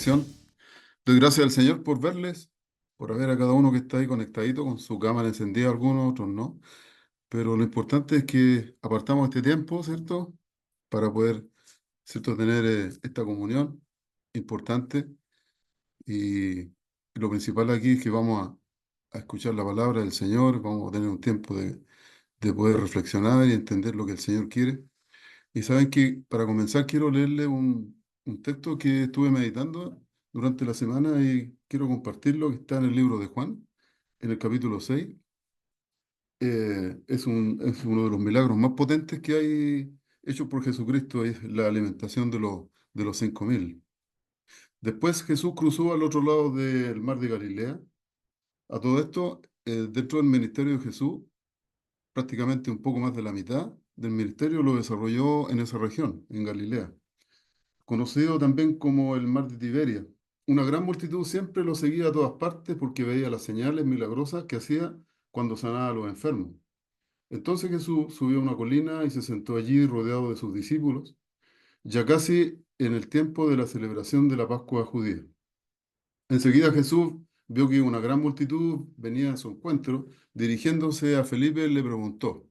reflexión. Doy gracias al Señor por verles, por ver a cada uno que está ahí conectadito con su cámara encendida, algunos, otros no. Pero lo importante es que apartamos este tiempo, ¿cierto? Para poder, ¿cierto? Tener esta comunión importante. Y lo principal aquí es que vamos a escuchar la palabra del Señor, vamos a tener un tiempo de poder reflexionar y entender lo que el Señor quiere. Y saben que para comenzar quiero leerle un texto que estuve meditando durante la semana y quiero compartirlo, que está en el libro de Juan, en el capítulo 6. Es uno de los milagros más potentes que hay hechos por Jesucristo, es la alimentación de los 5.000. Después Jesús cruzó al otro lado del mar de Galilea. A todo esto, dentro del ministerio de Jesús, prácticamente un poco más de la mitad del ministerio lo desarrolló en esa región, en Galilea, conocido también como el mar de Tiberia. Una gran multitud siempre lo seguía a todas partes porque veía las señales milagrosas que hacía cuando sanaba a los enfermos. Entonces Jesús subió a una colina y se sentó allí rodeado de sus discípulos, ya casi en el tiempo de la celebración de la Pascua judía. Enseguida Jesús vio que una gran multitud venía a su encuentro. Dirigiéndose a Felipe, le preguntó,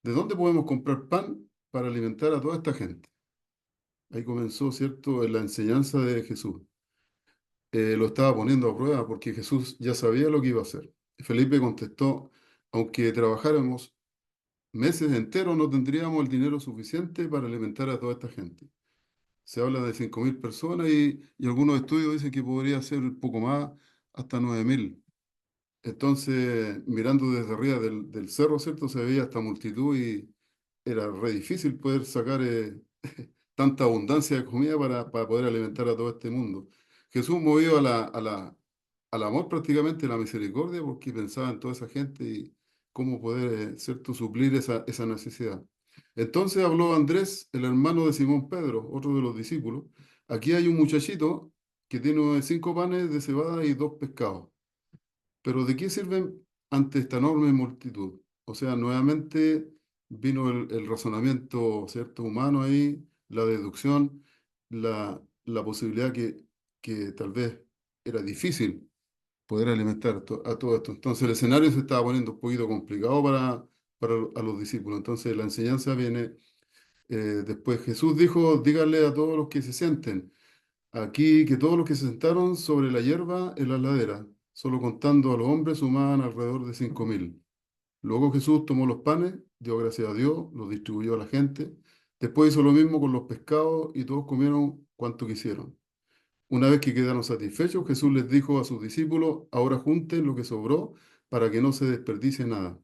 ¿de dónde podemos comprar pan para alimentar a toda esta gente? Ahí comenzó, ¿cierto?, la enseñanza de Jesús. Lo estaba poniendo a prueba porque Jesús ya sabía lo que iba a hacer. Felipe contestó, aunque trabajáramos meses enteros, no tendríamos el dinero suficiente para alimentar a toda esta gente. Se habla de 5.000 personas y algunos estudios dicen que podría ser un poco más, hasta 9.000. Entonces, mirando desde arriba del cerro, ¿cierto? Se veía esta multitud y era re difícil poder sacar tanta abundancia de comida para poder alimentar a todo este mundo. Jesús movió al amor prácticamente, la misericordia, porque pensaba en toda esa gente y cómo poder, ¿cierto?, suplir esa necesidad. Entonces habló Andrés, el hermano de Simón Pedro, otro de los discípulos. Aquí hay un muchachito que tiene 5 panes de cebada y 2 pescados. Pero ¿de qué sirven ante esta enorme multitud? O sea, nuevamente vino el razonamiento, ¿cierto?, humano ahí, la deducción, la posibilidad que tal vez era difícil poder alimentar a todo esto. Entonces el escenario se estaba poniendo un poquito complicado para a los discípulos. Entonces la enseñanza viene después. Jesús dijo, díganle a todos los que se sienten. Aquí que todos los que se sentaron sobre la hierba en la ladera, solo contando a los hombres, sumaban alrededor de 5.000. Luego Jesús tomó los panes, dio gracias a Dios, los distribuyó a la gente. Después hizo lo mismo con los pescados y todos comieron cuanto quisieron. Una vez que quedaron satisfechos, Jesús les dijo a sus discípulos, ahora junten lo que sobró para que no se desperdicie nada.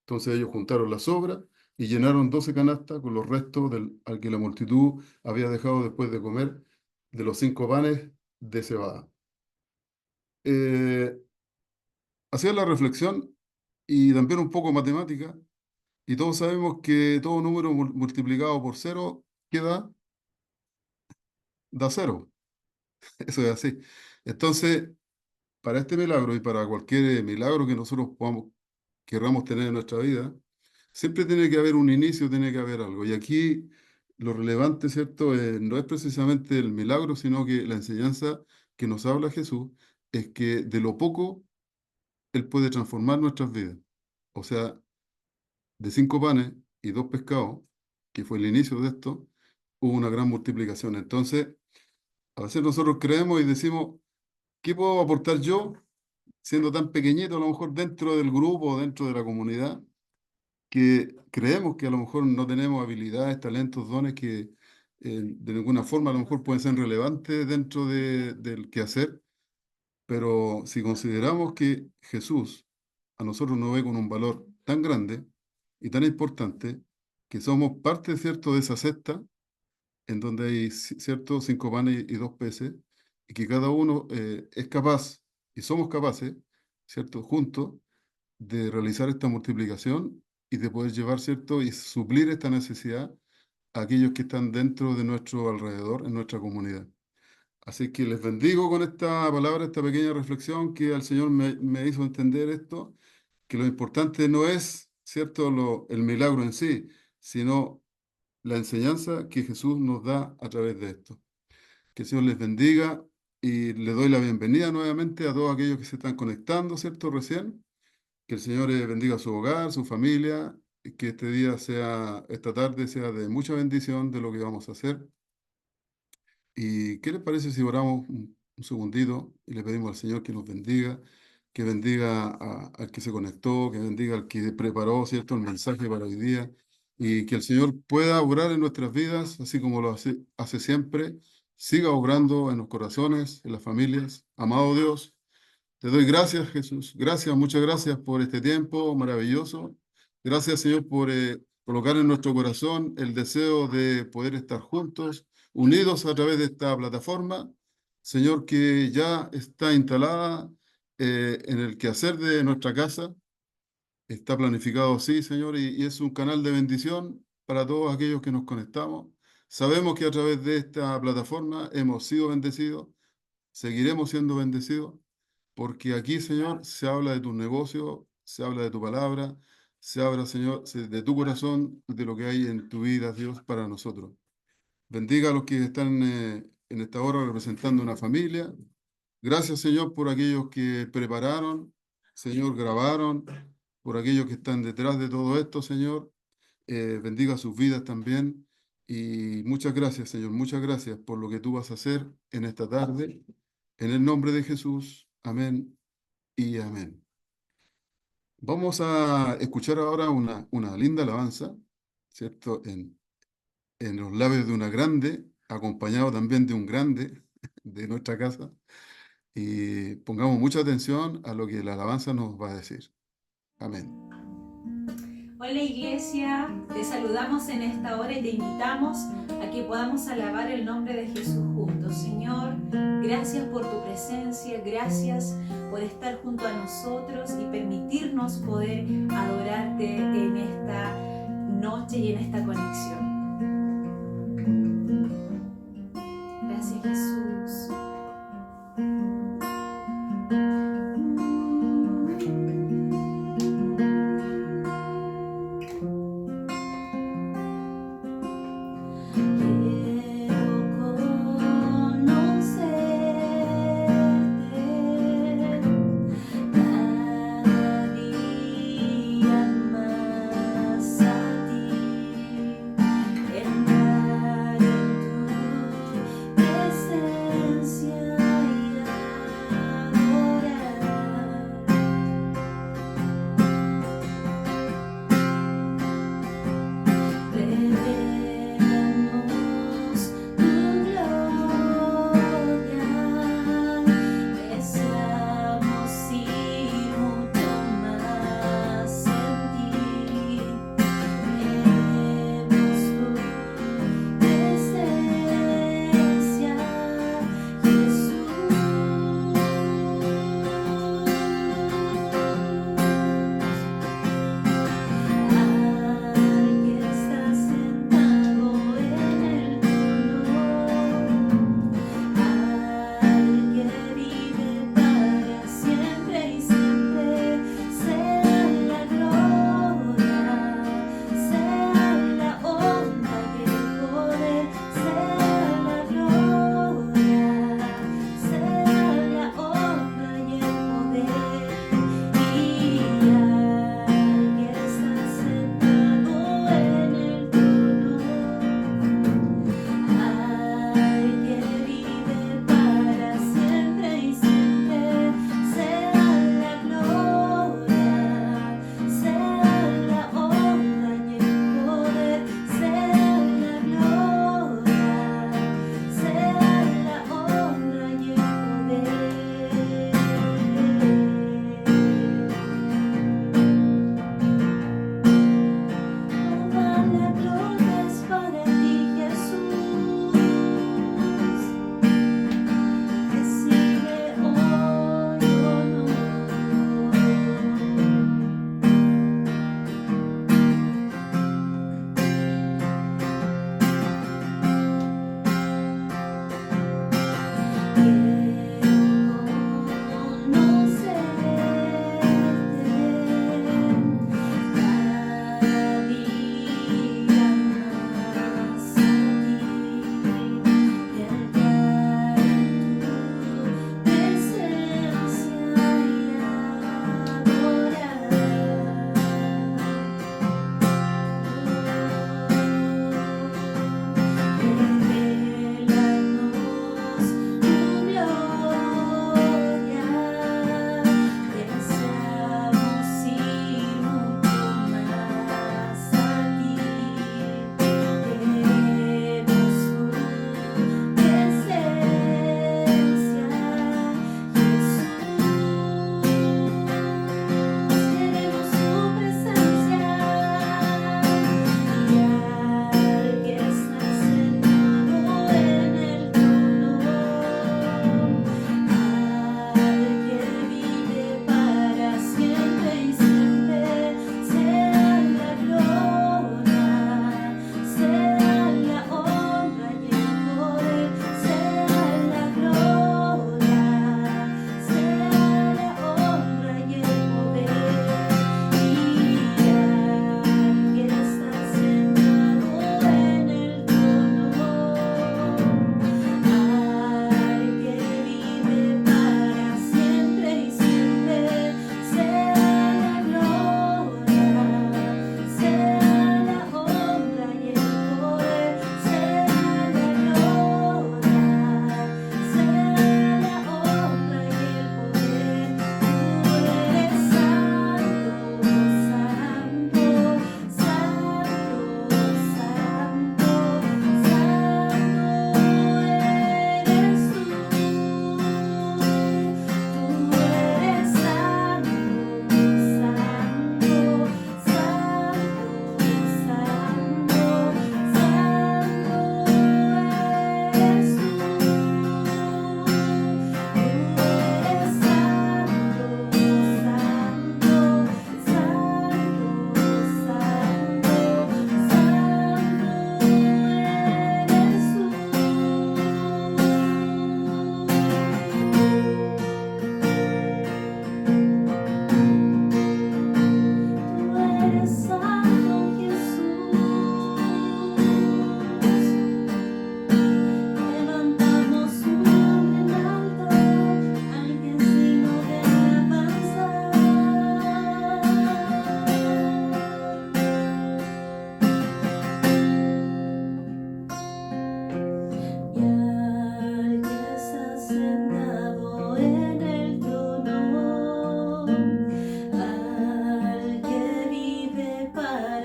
Entonces ellos juntaron las sobras y llenaron 12 canastas con los restos al que la multitud había dejado después de comer de los 5 panes de cebada. Eh, Hacía la reflexión y también un poco matemática, y todos sabemos que todo número multiplicado por cero da cero. Eso es así. Entonces, para este milagro y para cualquier milagro que nosotros querramos tener en nuestra vida, siempre tiene que haber un inicio, tiene que haber algo. Y aquí lo relevante, ¿cierto? No es precisamente el milagro, sino que la enseñanza que nos habla Jesús es que de lo poco Él puede transformar nuestras vidas. O sea, de 5 panes y 2 pescados, que fue el inicio de esto, hubo una gran multiplicación. Entonces, a veces nosotros creemos y decimos, ¿qué puedo aportar yo siendo tan pequeñito, a lo mejor dentro del grupo o dentro de la comunidad, que creemos que a lo mejor no tenemos habilidades, talentos, dones que de ninguna forma a lo mejor pueden ser relevantes dentro del quehacer? Pero si consideramos que Jesús a nosotros nos ve con un valor tan grande y tan importante, que somos parte, ¿cierto?, de esa cesta en donde hay, ¿cierto?, 5 panes y 2 peces, y que cada uno es capaz, y somos capaces, ¿cierto?, juntos, de realizar esta multiplicación y de poder llevar, ¿cierto?, y suplir esta necesidad a aquellos que están dentro de nuestro alrededor, en nuestra comunidad. Así que les bendigo con esta palabra, esta pequeña reflexión que al Señor me hizo entender esto, que lo importante no es, ¿cierto?, el milagro en sí, sino la enseñanza que Jesús nos da a través de esto. Que el Señor les bendiga y le doy la bienvenida nuevamente a todos aquellos que se están conectando, ¿cierto? Recién. Que el Señor bendiga su hogar, su familia, y que este día sea, esta tarde sea de mucha bendición de lo que vamos a hacer. ¿Y qué les parece si oramos un segundito y le pedimos al Señor que bendiga al que se conectó, que bendiga al que preparó, ¿cierto?, el mensaje para hoy día, y que el Señor pueda obrar en nuestras vidas, así como lo hace siempre, siga obrando en los corazones, en las familias. Amado Dios, te doy gracias, Jesús. Gracias, muchas gracias por este tiempo maravilloso. Gracias, Señor, por colocar en nuestro corazón el deseo de poder estar juntos, unidos a través de esta plataforma. Señor, que ya está instalada en el quehacer de nuestra casa. Está planificado, sí, Señor, y es un canal de bendición para todos aquellos que nos conectamos. Sabemos que a través de esta plataforma hemos sido bendecidos, seguiremos siendo bendecidos. Porque aquí, Señor, se habla de tus negocios, se habla de tu palabra, se habla, Señor, de tu corazón, de lo que hay en tu vida, Dios, para nosotros. Bendiga a los que están en esta hora representando una familia. Gracias, Señor, por aquellos que prepararon, Señor, grabaron, por aquellos que están detrás de todo esto, Señor. Bendiga sus vidas también. Y muchas gracias, Señor, muchas gracias por lo que tú vas a hacer en esta tarde. En el nombre de Jesús. Amén y amén. Vamos a escuchar ahora una linda alabanza, ¿cierto? En los labios de una grande, acompañado también de un grande de nuestra casa. Y pongamos mucha atención a lo que la alabanza nos va a decir. Amén. Hola Iglesia, te saludamos en esta hora y te invitamos a que podamos alabar el nombre de Jesús juntos. Señor, gracias por tu presencia, gracias por estar junto a nosotros y permitirnos poder adorarte en esta noche y en esta conexión. Gracias Jesús.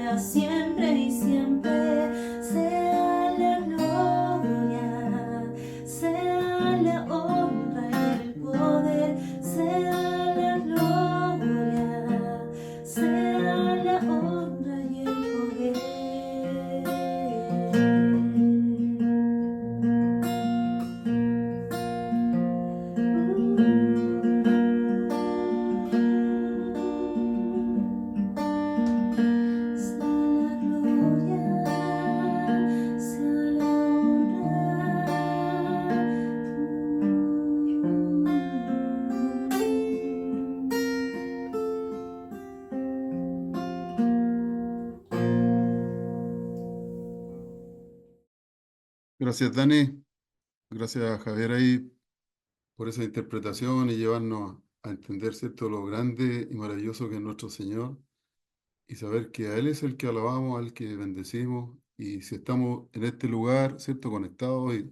ahora, siempre y siempre. Sea la gloria, sea la honra y el poder, sea la gloria, sea la honra y el Gracias, Dani. Gracias, Javier, ahí por esa interpretación y llevarnos a entender, ¿cierto?, lo grande y maravilloso que es nuestro Señor y saber que a Él es el que alabamos, al que bendecimos. Y si estamos en este lugar, ¿cierto?, conectados y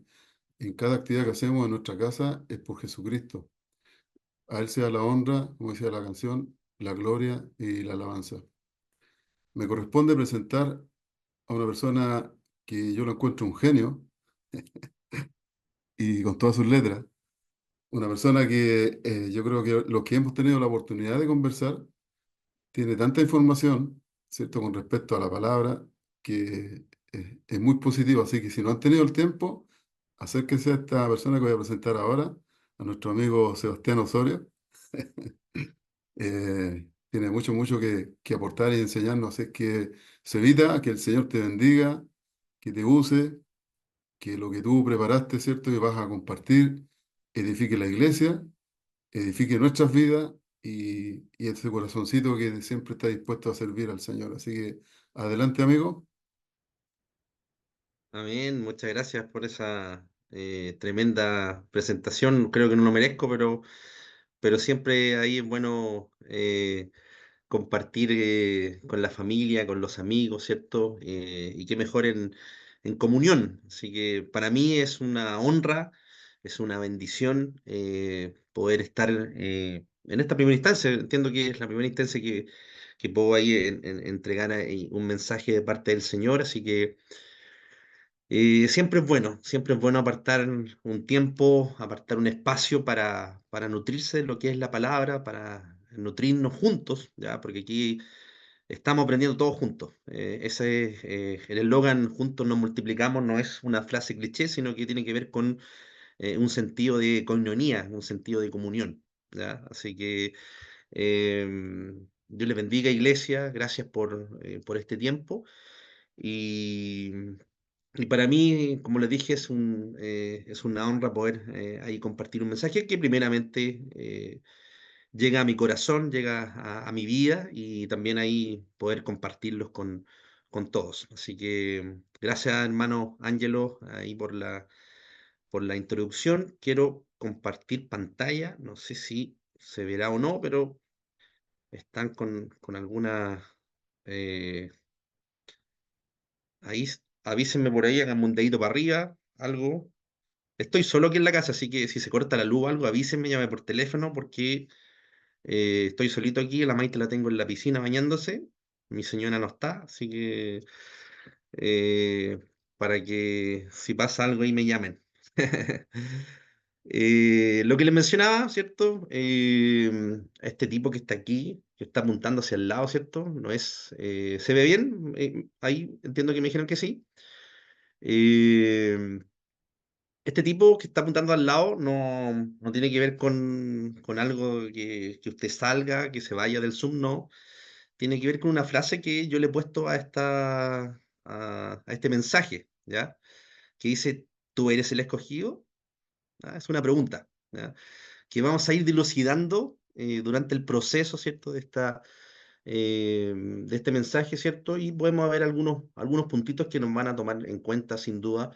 en cada actividad que hacemos en nuestra casa, es por Jesucristo. A Él sea la honra, como decía la canción, la gloria y la alabanza. Me corresponde presentar a una persona que yo lo encuentro un genio y con todas sus letras. Una persona que yo creo que los que hemos tenido la oportunidad de conversar tiene tanta información, ¿cierto?, con respecto a la palabra, que es muy positivo. Así que si no han tenido el tiempo, acérquense a esta persona que voy a presentar ahora, a nuestro amigo Sebastián Osorio. Tiene mucho, mucho que aportar y enseñarnos. Así que, Sevita, que el Señor te bendiga, que te use, que lo que tú preparaste, ¿cierto?, y vas a compartir, edifique la iglesia, edifique nuestras vidas y ese corazoncito que siempre está dispuesto a servir al Señor. Así que adelante, amigo. Amén, muchas gracias por esa tremenda presentación. Creo que no lo merezco, pero siempre ahí es bueno compartir con la familia, con los amigos, ¿cierto? Y qué mejor en comunión. Así que para mí es una honra, es una bendición poder estar en esta primera instancia. Entiendo que es la primera instancia que puedo ahí entregar un mensaje de parte del Señor, así que siempre es bueno apartar un tiempo, apartar un espacio para nutrirse de lo que es la palabra, para nutrirnos juntos, ¿ya? Porque aquí estamos aprendiendo todos juntos. Ese es el eslogan, juntos nos multiplicamos, no es una frase cliché, sino que tiene que ver con un sentido de coinonía, un sentido de comunión, ¿ya? Así que Dios les bendiga, iglesia, gracias por este tiempo. Y, y para mí, como les dije, es una honra poder ahí compartir un mensaje que primeramente llega a mi corazón, llega a mi vida y también ahí poder compartirlos con todos. Así que gracias, hermano Ángelo, ahí por la introducción. Quiero compartir pantalla, no sé si se verá o no, pero están con alguna... eh, ahí, avísenme por ahí, hagan un dedito para arriba, algo. Estoy solo aquí en la casa, así que si se corta la luz o algo, avísenme, llame por teléfono, porque estoy solito aquí, la Maite la tengo en la piscina bañándose, mi señora no está, así que eh, para que si pasa algo ahí me llamen. Lo que les mencionaba, ¿cierto? Este tipo que está aquí, que está apuntando hacia el lado, ¿cierto? No es, ¿se ve bien? Ahí entiendo que me dijeron que sí. Eh, este tipo que está apuntando al lado no tiene que ver con algo que usted salga, que se vaya del Zoom, no. Tiene que ver con una frase que yo le he puesto a este mensaje, ¿ya? Que dice, ¿tú eres el escogido? ¿Ah? Es una pregunta, ¿ya? Que vamos a ir dilucidando durante el proceso, ¿cierto? De este mensaje, ¿cierto? Y podemos ver algunos puntitos que nos van a tomar en cuenta, sin duda,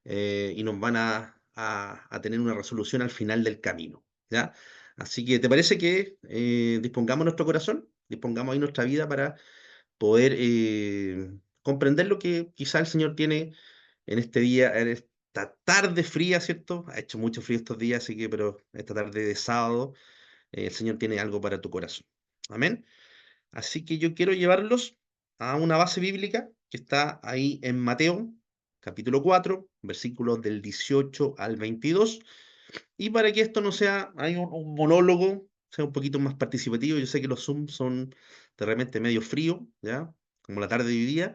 y nos van a tener una resolución al final del camino, ¿ya? Así que, ¿te parece que dispongamos nuestro corazón, dispongamos ahí nuestra vida para poder comprender lo que quizá el Señor tiene en este día, en esta tarde fría, ¿cierto? Ha hecho mucho frío estos días, así que, pero esta tarde de sábado, el Señor tiene algo para tu corazón. Amén. Así que yo quiero llevarlos. a una base bíblica que está ahí en Mateo, capítulo 4, versículos del 18 al 22. Y para que esto no sea hay un monólogo, sea un poquito más participativo, yo sé que los Zoom son de repente medio fríos, ¿ya? Como la tarde de hoy día,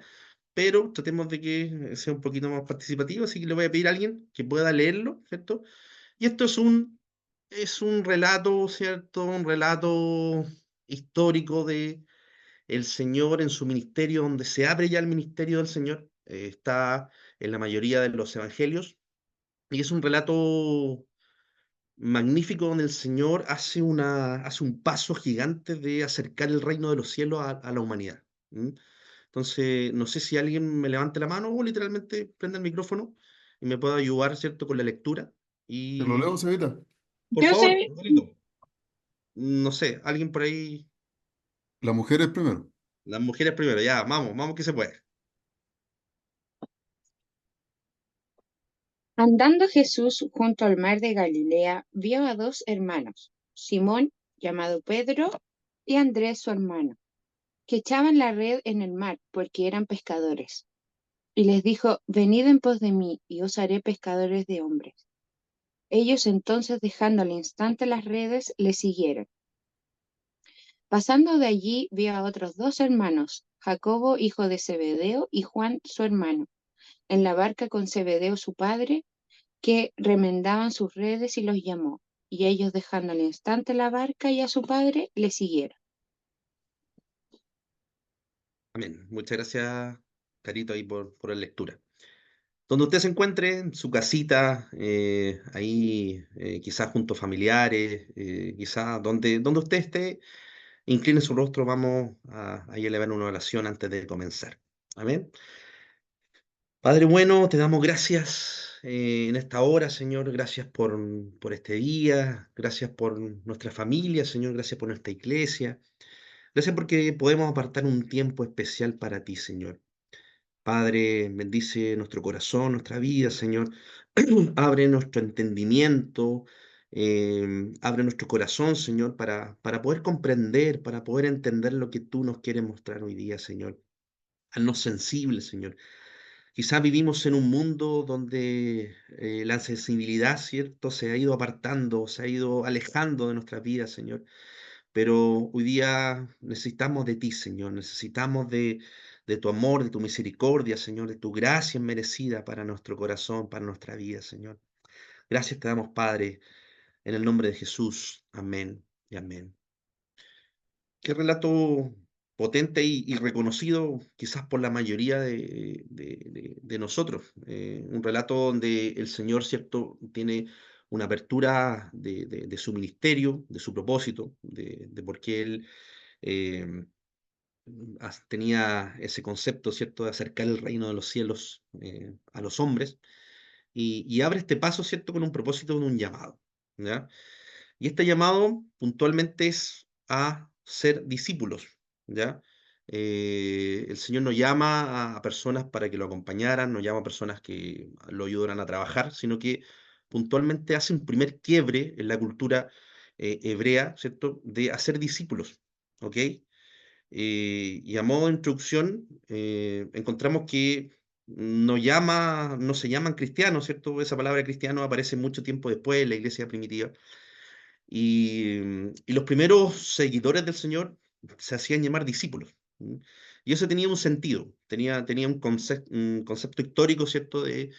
pero tratemos de que sea un poquito más participativo, así que le voy a pedir a alguien que pueda leerlo, ¿cierto? Y esto es un relato, ¿cierto? Un relato histórico de el Señor en su ministerio, donde se abre ya el ministerio del Señor, está en la mayoría de los evangelios, y es un relato magnífico donde el Señor hace un paso gigante de acercar el reino de los cielos a la humanidad. ¿M? Entonces, no sé si alguien me levante la mano o literalmente prenda el micrófono y me pueda ayudar, ¿cierto?, con la lectura. ¿Te lo leo, Y, Cevita? por Yo favor, sé, Rodrigo, no sé, alguien por ahí, Las mujeres primero. las mujeres primero, ya, vamos, vamos que se puede. andando Jesús junto al mar de Galilea, vio a dos hermanos, Simón, llamado Pedro, y Andrés, su hermano, que echaban la red en el mar porque eran pescadores. Y les dijo, venid en pos de mí, y os haré pescadores de hombres. Ellos entonces, dejando al instante las redes, le siguieron. Pasando de allí, vio a otros dos hermanos, Jacobo, hijo de Zebedeo, y Juan, su hermano, en la barca con Zebedeo, su padre, que remendaban sus redes, y los llamó. Y ellos, dejando al instante la barca y a su padre, le siguieron. Amén. Muchas gracias, Carito, ahí por la lectura. Donde usted se encuentre, en su casita, ahí quizás junto a familiares, quizás donde usted esté, incline su rostro, vamos a ahí elevar una oración antes de comenzar. Amén. Padre bueno, te damos gracias en esta hora, Señor. Gracias por este día. Gracias por nuestra familia, Señor. Gracias por nuestra iglesia. Gracias porque podemos apartar un tiempo especial para ti, Señor. Padre, bendice nuestro corazón, nuestra vida, Señor. Abre nuestro entendimiento, abre nuestro corazón, Señor, para poder comprender, para poder entender lo que tú nos quieres mostrar hoy día, Señor. Haznos sensibles, Señor. Quizás vivimos en un mundo donde la sensibilidad, ¿cierto?, se ha ido apartando, se ha ido alejando de nuestras vidas, Señor. Pero hoy día necesitamos de ti, Señor. Necesitamos de tu amor, de tu misericordia, Señor, de tu gracia merecida para nuestro corazón, para nuestra vida, Señor. Gracias te damos, Padre, en el nombre de Jesús. Amén y amén. Qué relato potente y reconocido quizás por la mayoría de nosotros. Un relato donde el Señor, ¿cierto?, tiene una apertura de su ministerio, de su propósito, de por qué Él eh, tenía ese concepto, ¿cierto?, de acercar el reino de los cielos a los hombres, y abre este paso, ¿cierto?, con un propósito, con un llamado, ¿ya? Y este llamado puntualmente es a ser discípulos, ¿ya? El Señor nos llama a personas para que lo acompañaran, nos llama a personas que lo ayudaran a trabajar, sino que puntualmente hace un primer quiebre en la cultura hebrea, ¿cierto?, de hacer discípulos, ¿ok? Y a modo de introducción, encontramos que no se llaman cristianos, ¿cierto? Esa palabra cristiano aparece mucho tiempo después en la iglesia primitiva. Y los primeros seguidores del Señor se hacían llamar discípulos. ¿Mm? Y eso tenía un sentido, tenía un concepto histórico, ¿cierto? De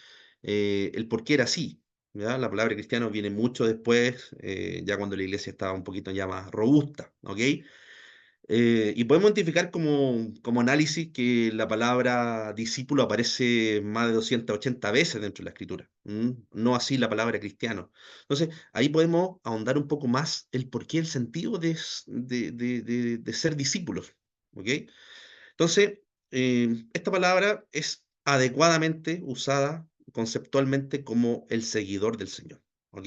el por qué era así. ¿Ya? La palabra cristiano viene mucho después, ya cuando la iglesia estaba un poquito ya más robusta, ¿ok? Y podemos identificar como análisis que la palabra discípulo aparece más de 280 veces dentro de la escritura, no así la palabra cristiano. Entonces, ahí podemos ahondar un poco más el porqué, el sentido de ser discípulos. ¿Ok? Entonces, esta palabra es adecuadamente usada conceptualmente como el seguidor del Señor. ¿Ok?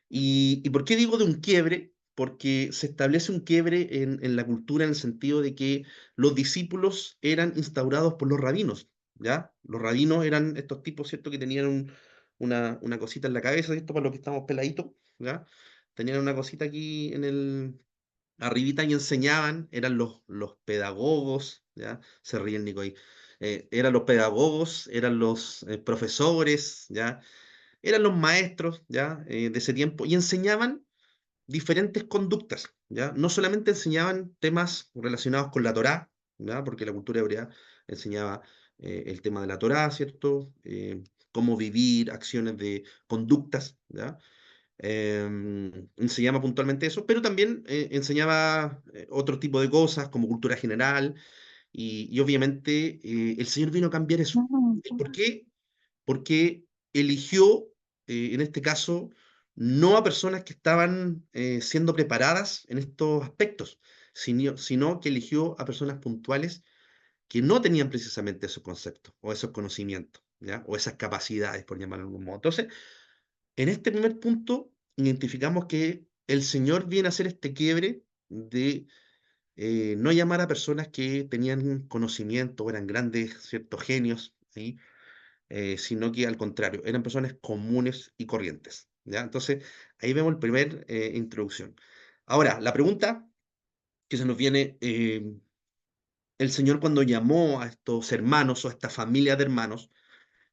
¿Y por qué digo de un quiebre? Porque se establece un quiebre en la cultura en el sentido de que los discípulos eran instaurados por los rabinos, ¿ya? Los rabinos eran estos tipos, ¿cierto?, que tenían una cosita en la cabeza, ¿cierto?, para los que estamos peladitos, ¿ya? Tenían una cosita aquí arribita y enseñaban, eran los pedagogos, ¿ya? Se ríe el Nico ahí. Eran los pedagogos, eran los profesores, ¿ya? Eran los maestros, ¿ya? De ese tiempo, y enseñaban diferentes conductas, ¿ya? No solamente enseñaban temas relacionados con la Torá, ¿ya? Porque la cultura hebrea enseñaba el tema de la Torá, ¿cierto? Cómo vivir, acciones de conductas, ¿ya? Enseñaba puntualmente eso, pero también enseñaba otro tipo de cosas como cultura general y obviamente el Señor vino a cambiar eso. ¿Por qué? Porque eligió, en este caso, no a personas que estaban siendo preparadas en estos aspectos, sino que eligió a personas puntuales que no tenían precisamente esos conceptos o esos conocimientos, ¿ya? O esas capacidades, por llamarlo de algún modo. Entonces, en este primer punto, identificamos que el Señor viene a hacer este quiebre de no llamar a personas que tenían conocimiento o eran grandes, ciertos genios, ¿sí? Sino que al contrario, eran personas comunes y corrientes, ¿ya? Entonces, ahí vemos el primer introducción. Ahora, la pregunta que se nos viene, el Señor cuando llamó a estos hermanos o a esta familia de hermanos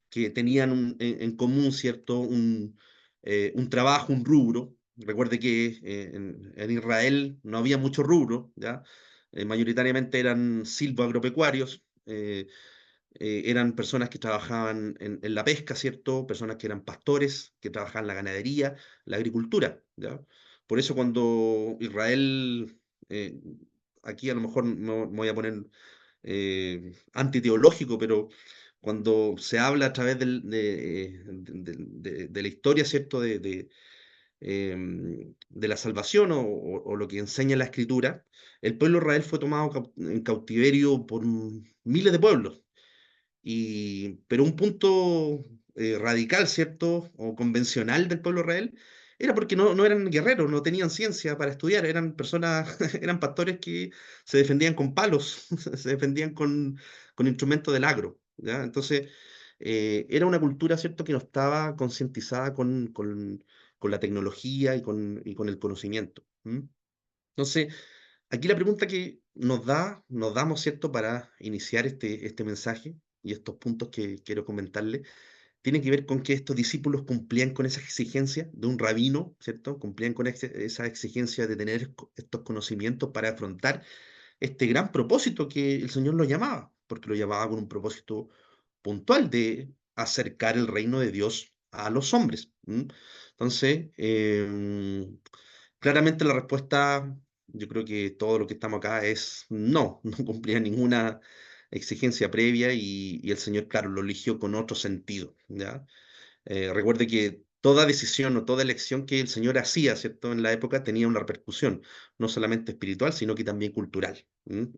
que tenían en común, ¿cierto? Un trabajo, un rubro. Recuerde que en Israel no había mucho rubro, ¿ya? Mayoritariamente eran silvoagropecuarios, eran personas que trabajaban en la pesca, ¿cierto? Personas que eran pastores, que trabajaban en la ganadería, la agricultura, ¿ya? Por eso cuando Israel, eh, aquí a lo mejor me voy a poner antiteológico, pero cuando se habla a través de la historia, ¿cierto? De la salvación o lo que enseña la Escritura, el pueblo de Israel fue tomado en cautiverio por miles de pueblos. Pero un punto radical, ¿cierto? O convencional del pueblo de Israel era porque no eran guerreros, no tenían ciencia para estudiar, eran personas, eran pastores que se defendían con palos, se defendían con instrumentos del agro, ¿ya? Entonces, era una cultura, ¿cierto?, que no estaba concientizada con la tecnología y con el conocimiento. ¿M? Entonces, aquí la pregunta que nos damos, ¿cierto?, para iniciar este mensaje y estos puntos que quiero comentarle, tiene que ver con que estos discípulos cumplían con esa exigencia de un rabino, ¿cierto? Cumplían con esa exigencia de tener estos conocimientos para afrontar este gran propósito que el Señor lo llamaba, porque lo llamaba con un propósito puntual de acercar el reino de Dios a los hombres. ¿M? Entonces, claramente la respuesta, yo creo que todo lo que estamos acá es no, no cumplía ninguna exigencia previa y el Señor, claro, lo eligió con otro sentido, ¿ya? Recuerde que toda decisión o toda elección que el Señor hacía, ¿cierto? En la época tenía una repercusión, no solamente espiritual, sino que también cultural.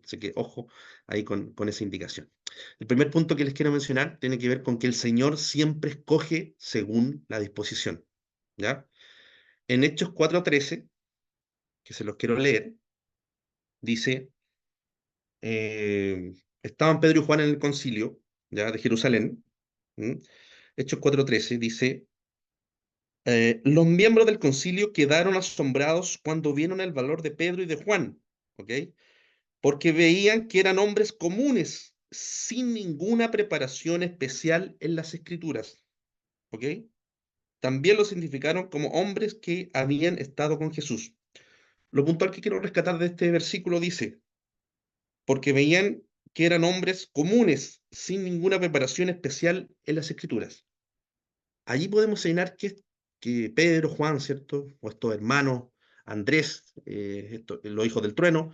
Así que ojo ahí con esa indicación. El primer punto que les quiero mencionar tiene que ver con que el Señor siempre escoge según la disposición, ¿ya? En Hechos 4:13, que se los quiero leer, dice, estaban Pedro y Juan en el concilio, ¿ya? De Jerusalén. ¿M? Hechos 4:13 dice, los miembros del concilio quedaron asombrados cuando vieron el valor de Pedro y de Juan, ¿ok? Porque veían que eran hombres comunes, sin ninguna preparación especial en las escrituras, ¿ok? También los identificaron como hombres que habían estado con Jesús. Lo puntual que quiero rescatar de este versículo dice, porque veían que eran hombres comunes, sin ninguna preparación especial en las escrituras. Allí podemos señalar que Pedro, Juan, ¿cierto? O estos hermanos, Andrés, los hijos del trueno,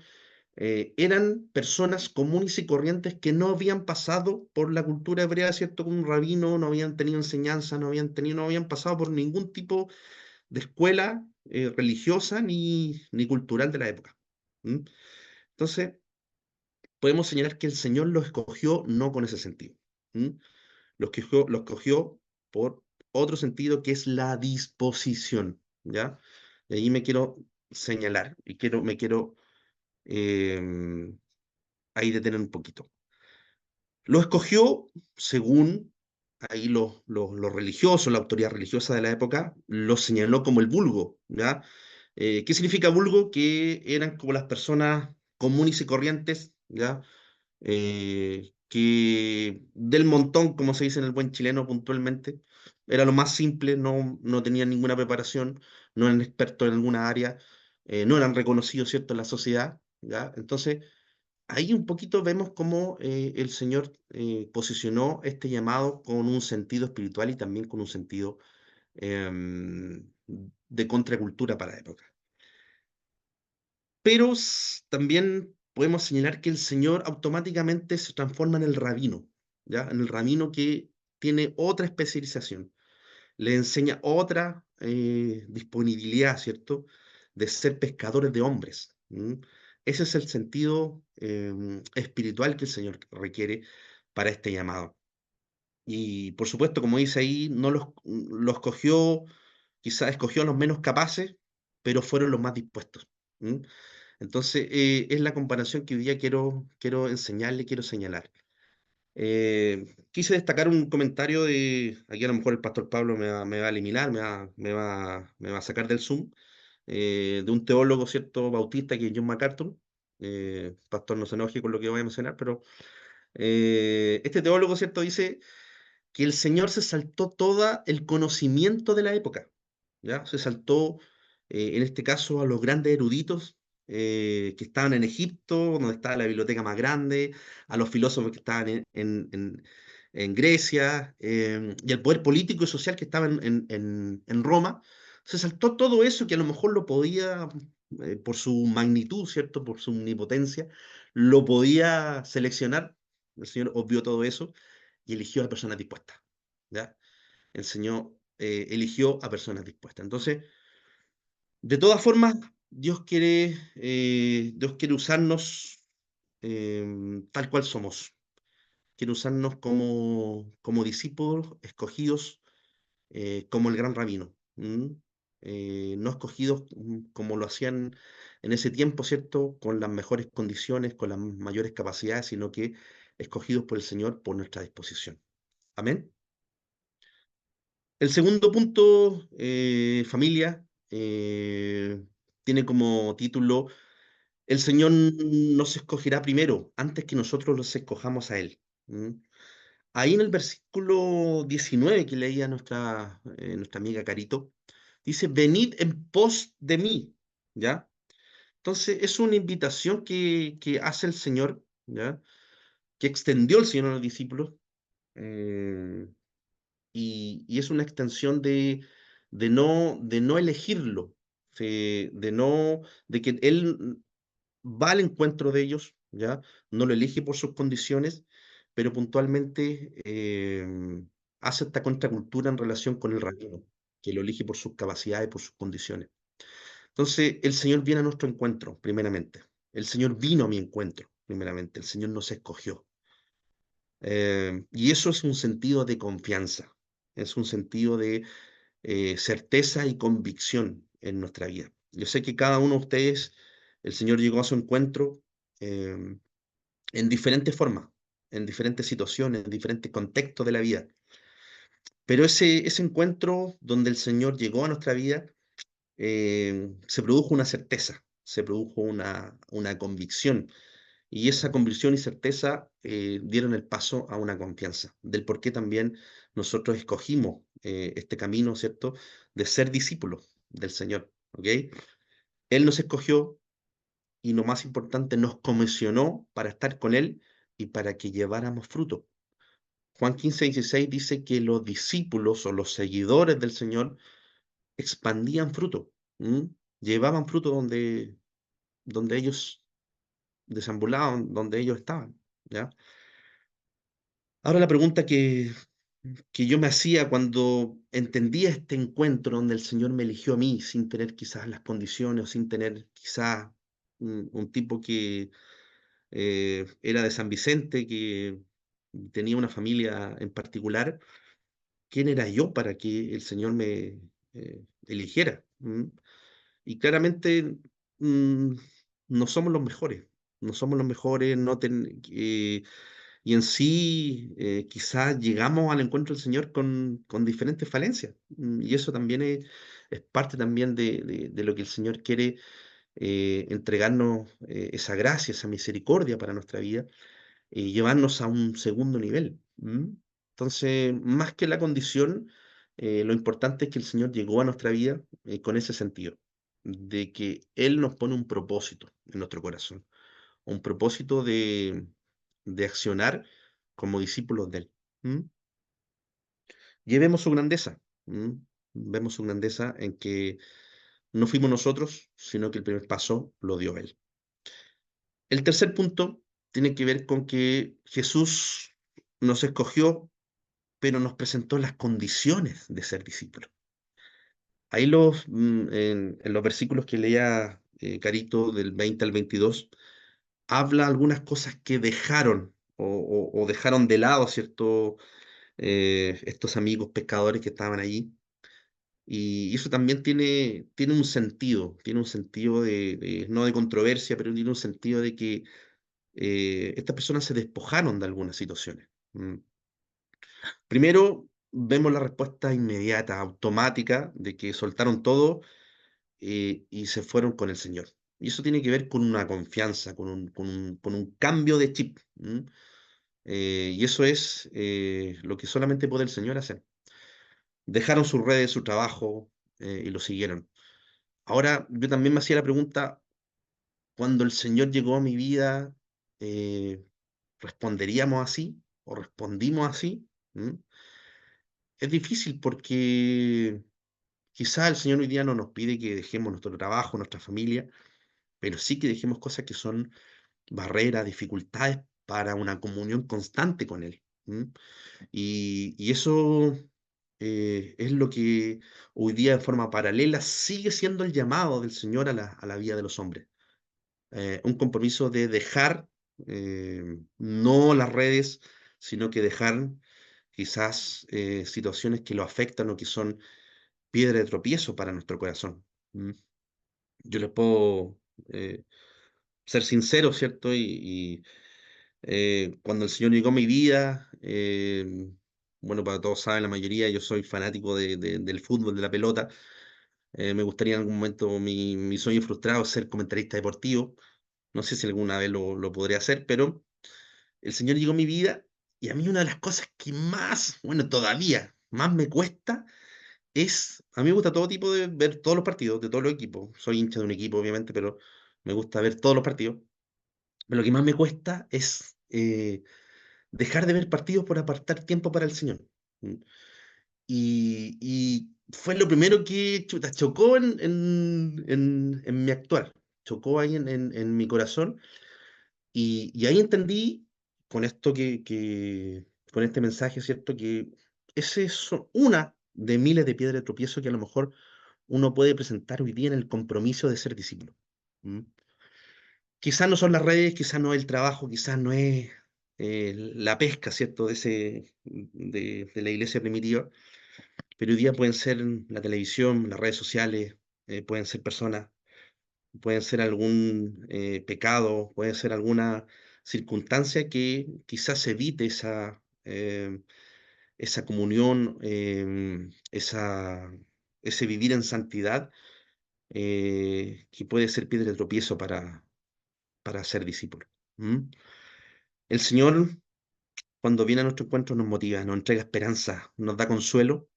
eran personas comunes y corrientes que no habían pasado por la cultura hebrea, ¿cierto? Como un rabino, no habían tenido enseñanza, no habían pasado por ningún tipo de escuela religiosa ni cultural de la época. ¿M? Entonces, podemos señalar que el Señor los escogió no con ese sentido. ¿M? Los escogió por otro sentido que es la disposición, ¿ya? Y ahí me quiero señalar y me quiero em, ahí detener un poquito. Lo escogió según ahí los religiosos, la autoridad religiosa de la época, lo señaló como el vulgo, ¿ya? ¿Qué significa vulgo? Que eran como las personas comunes y corrientes, ¿ya? que del montón, como se dice en el buen chileno puntualmente, era lo más simple, no tenían ninguna preparación, no eran expertos en alguna área, no eran reconocidos, ¿cierto?, en la sociedad, ¿ya? Entonces, ahí un poquito vemos cómo el Señor posicionó este llamado con un sentido espiritual y también con un sentido de contracultura para la época. Pero también podemos señalar que el Señor automáticamente se transforma en el rabino, ¿ya? En el rabino que tiene otra especialización, le enseña otra disponibilidad, ¿cierto? De ser pescadores de hombres. Ese es el sentido espiritual que el Señor requiere para este llamado. Y por supuesto, como dice ahí, no los cogió, quizás escogió a los menos capaces, pero fueron los más dispuestos. ¿M? Entonces, es la comparación que hoy día quiero enseñarle, quiero señalar. Quise destacar un comentario aquí a lo mejor el pastor Pablo me va a eliminar, me va a sacar del Zoom, de un teólogo, ¿cierto?, bautista, que es John MacArthur. Pastor, no se enoje con lo que voy a mencionar, pero este teólogo, ¿cierto?, dice que el Señor se saltó todo el conocimiento de la época, ¿ya? Se saltó, en este caso, a los grandes eruditos que estaban en Egipto, donde estaba la biblioteca más grande, a los filósofos que estaban en Grecia, y al poder político y social que estaba en Roma. Se saltó todo eso que a lo mejor lo podía, por su magnitud, ¿cierto? Por su omnipotencia, lo podía seleccionar. El Señor obvió todo eso y eligió a personas dispuestas, ¿ya? El Señor eligió a personas dispuestas. Entonces, de todas formas, Dios quiere usarnos tal cual somos. Quiere usarnos como discípulos escogidos, como el gran rabino. No escogidos como lo hacían en ese tiempo, ¿cierto? Con las mejores condiciones, con las mayores capacidades, sino que escogidos por el Señor por nuestra disposición. Amén. El segundo punto, familia, tiene como título: El Señor nos escogerá primero, antes que nosotros los escojamos a Él. ¿M? Ahí en el versículo 19 que leía nuestra amiga Carito, dice: venid en pos de mí, ¿ya? Entonces es una invitación que hace el Señor, ¿ya? Que extendió el Señor a los discípulos, eh, y es una extensión de no elegirlo, de que Él va al encuentro de ellos, ¿ya? No lo elige por sus condiciones, pero puntualmente hace esta contracultura en relación con el rabino, que lo elige por sus capacidades, por sus condiciones. Entonces, el Señor viene a nuestro encuentro, primeramente. El Señor vino a mi encuentro, primeramente. El Señor nos escogió. Y eso es un sentido de confianza, es un sentido de certeza y convicción en nuestra vida. Yo sé que cada uno de ustedes, el Señor llegó a su encuentro em, en diferentes formas, en diferentes situaciones, en diferentes contextos de la vida. Pero ese encuentro donde el Señor llegó a nuestra vida, se produjo una certeza, se produjo una convicción. Y esa convicción y certeza dieron el paso a una confianza, del por qué también nosotros escogimos este camino, ¿cierto?, de ser discípulos del Señor, ¿ok? Él nos escogió y, lo más importante, nos comisionó para estar con Él y para que lleváramos fruto. Juan 15:16 dice que los discípulos o los seguidores del Señor expandían fruto, ¿m? Llevaban fruto donde ellos desambulaban, donde ellos estaban, ¿ya? Ahora la pregunta que yo me hacía cuando entendía este encuentro donde el Señor me eligió a mí sin tener quizás las condiciones o sin tener quizás un tipo que era de San Vicente, que tenía una familia en particular. ¿Quién era yo para que el Señor me eligiera? Y claramente mm, no somos los mejores, no somos los mejores, y en sí quizás llegamos al encuentro del Señor con diferentes falencias. Y eso también es parte también de lo que el Señor quiere entregarnos, esa gracia, esa misericordia para nuestra vida, llevarnos a un segundo nivel. Entonces, más que la condición, lo importante es que el Señor llegó a nuestra vida con ese sentido, de que Él nos pone un propósito en nuestro corazón, un propósito de accionar como discípulos de Él. ¿Mm? Llevemos su grandeza. ¿Mm? Vemos su grandeza en que no fuimos nosotros, sino que el primer paso lo dio Él. El tercer punto tiene que ver con que Jesús nos escogió, pero nos presentó las condiciones de ser discípulos. Ahí en los versículos que leía Carito del 20 al 22, habla algunas cosas que dejaron o dejaron de lado, ¿cierto? Estos amigos pescadores que estaban allí. Y eso también tiene un sentido no de controversia, pero tiene un sentido de que estas personas se despojaron de algunas situaciones. Primero, vemos la respuesta inmediata, automática, de que soltaron todo y se fueron con el Señor. Y eso tiene que ver con una confianza, con un cambio de chip. Y eso es lo que solamente puede el Señor hacer. Dejaron sus redes, su trabajo y lo siguieron. Ahora, yo también me hacía la pregunta, cuando el Señor llegó a mi vida, eh, ¿responderíamos así? ¿O respondimos así? ¿Mm? Es difícil porque quizá el Señor hoy día no nos pide que dejemos nuestro trabajo, nuestra familia, pero sí que dejemos cosas que son barreras, dificultades para una comunión constante con Él. Y eso es lo que hoy día de forma paralela sigue siendo el llamado del Señor a la vida de los hombres. Un compromiso de dejar no las redes, sino que dejar quizás situaciones que lo afectan o que son piedra de tropiezo para nuestro corazón. ¿Mm? Yo les puedo eh, ser sincero, ¿cierto? Y cuando el Señor llegó a mi vida, bueno, para todos saben, la mayoría, yo soy fanático del fútbol, de la pelota. Me gustaría en algún momento, mi sueño frustrado es ser comentarista deportivo. No sé si alguna vez lo podré hacer, pero el Señor llegó a mi vida y a mí una de las cosas que más, bueno, todavía más me cuesta a mí me gusta todo tipo de ver todos los partidos de todos los equipos. Soy hincha de un equipo, obviamente, pero me gusta ver todos los partidos. Pero lo que más me cuesta es dejar de ver partidos por apartar tiempo para el Señor. ¿Mm? Y fue lo primero que chuta, chocó en mi actuar, chocó ahí en mi corazón. Y ahí entendí con esto con este mensaje, ¿cierto? Que ese es una de miles de piedras de tropiezo que a lo mejor uno puede presentar hoy día en el compromiso de ser discípulo. ¿Mm? Quizás no son las redes, quizás no es el trabajo, quizás no es la pesca, ¿cierto? De la iglesia primitiva, pero hoy día pueden ser la televisión, las redes sociales, pueden ser personas, pueden ser algún pecado, puede ser alguna circunstancia que quizás evite esa comunión, ese vivir en santidad, que puede ser piedra de tropiezo para ser discípulo. ¿Mm? El Señor, cuando viene a nuestro encuentro, nos motiva, nos entrega esperanza, nos da consuelo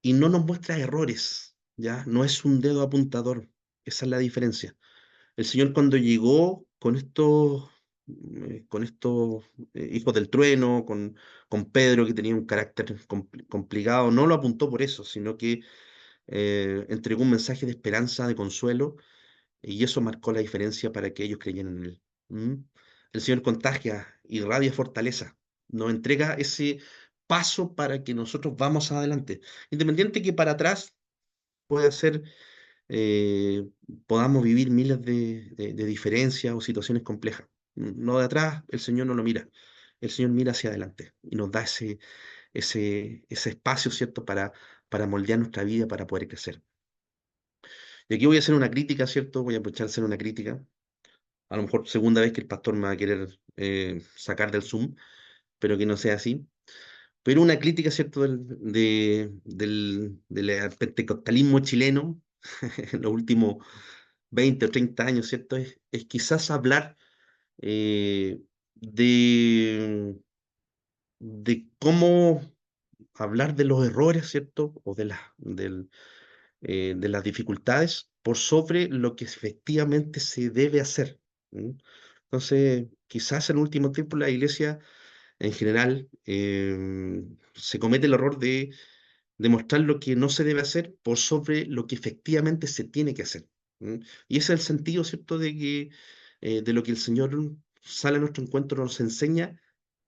y no nos muestra errores, ¿ya? No es un dedo apuntador, esa es la diferencia. El Señor cuando llegó con estos hijos del trueno, con Pedro que tenía un carácter complicado, no lo apuntó por eso, sino que entregó un mensaje de esperanza, de consuelo, y eso marcó la diferencia para que ellos creyeran en Él. ¿Mm? El Señor contagia, irradia fortaleza, nos entrega ese paso para que nosotros vamos adelante, independiente que para atrás pueda ser eh, podamos vivir miles de diferencias o situaciones complejas. No de atrás, el Señor no lo mira. El Señor mira hacia adelante y nos da ese espacio, ¿cierto?, para moldear nuestra vida, para poder crecer. Y aquí voy a hacer una crítica, ¿cierto? Voy a aprovechar de hacer una crítica. A lo mejor segunda vez que el pastor me va a querer sacar del Zoom, pero que no sea así. Pero una crítica, ¿cierto?, del pentecostalismo chileno en los últimos 20 o 30 años, ¿cierto? Es quizás hablar eh, de, de cómo hablar de los errores, ¿cierto? O de las dificultades por sobre lo que efectivamente se debe hacer. ¿Mm? Entonces, quizás en el último tiempo la iglesia en general se comete el error de demostrar lo que no se debe hacer por sobre lo que efectivamente se tiene que hacer. ¿Mm? Y ese es el sentido, ¿cierto?, de lo que el Señor sale a nuestro encuentro, nos enseña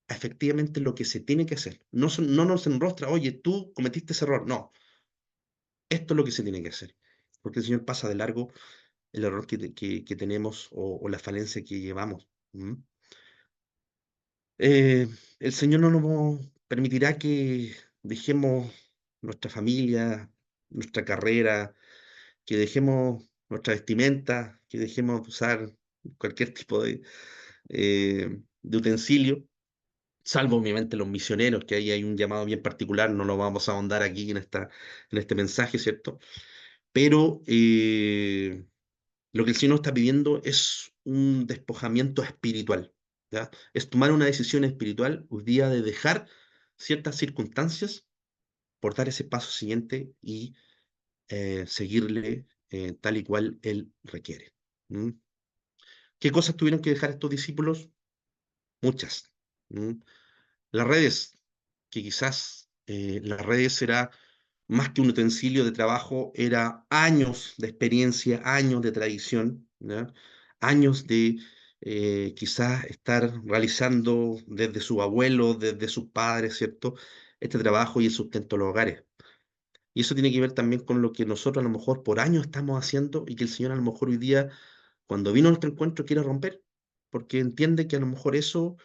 efectivamente lo que se tiene que hacer. No, no nos enrostra, oye, tú cometiste ese error. No, esto es lo que se tiene que hacer. Porque el Señor pasa de largo el error que tenemos o la falencia que llevamos. ¿Mm? Eh, el Señor no nos permitirá que dejemos nuestra familia, nuestra carrera, que dejemos nuestra vestimenta, que dejemos de usar cualquier tipo de utensilio, salvo obviamente los misioneros, que ahí hay un llamado bien particular, no lo vamos a ahondar aquí en este mensaje, ¿cierto? Pero lo que el Señor nos está pidiendo es un despojamiento espiritual, ¿ya? Es tomar una decisión espiritual un día de dejar ciertas circunstancias por dar ese paso siguiente y seguirle tal y cual Él requiere. ¿Mm? ¿Qué cosas tuvieron que dejar estos discípulos? Muchas. ¿Mm? Las redes, que quizás las redes era más que un utensilio de trabajo, era años de experiencia, años de tradición, ¿ya? Años de quizás estar realizando desde su abuelo, desde sus padres, ¿cierto? Este trabajo y el sustento de los hogares. Y eso tiene que ver también con lo que nosotros a lo mejor por años estamos haciendo y que el Señor a lo mejor hoy día, cuando vino a nuestro encuentro, quiere romper, porque entiende que a lo mejor eso